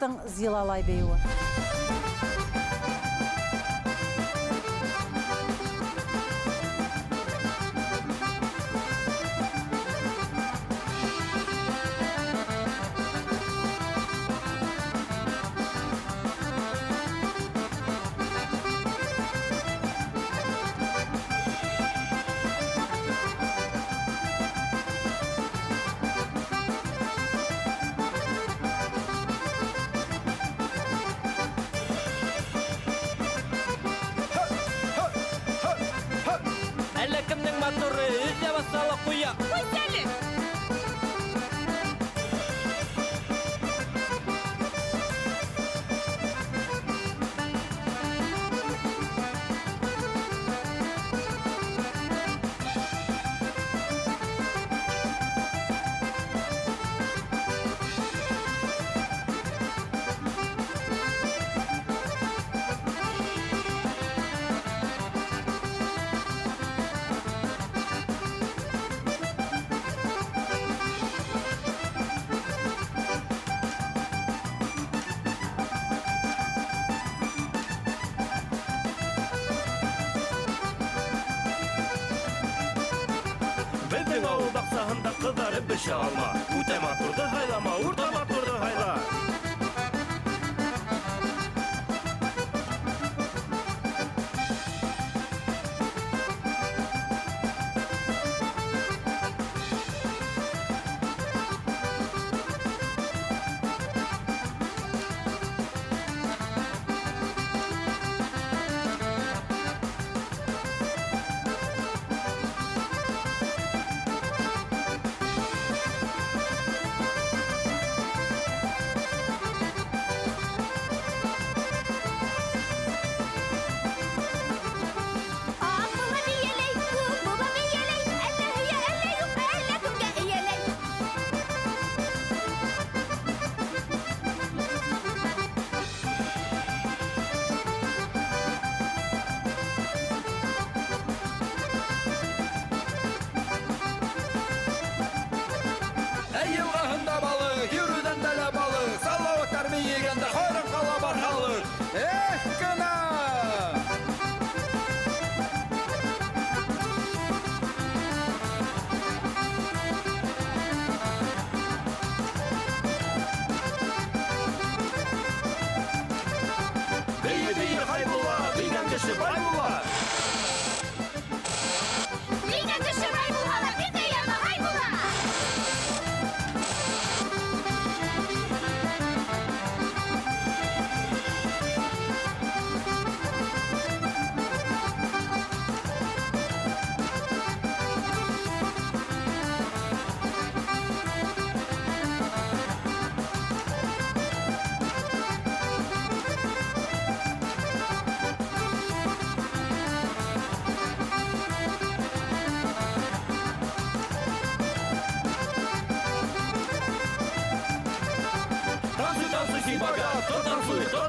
Зилалай бейуі. Әлі кімнің моторы өзіне басталы қойя. Қойсәлі! Біздің ауыл бақсағында қыздарып біше алма. Үте моторды хайлама, урта моторды хайла. Әйел қағында балық, еруден дәлі балық, сала өтәрмей егенді қайран қала бар халық. Эх, кіна! Бейі хайбула, бейген кіші байгула. Бейген кіші бай болғала, бейді яма хай бола! Танцуй, танцуй, сибага, кто танцует, тот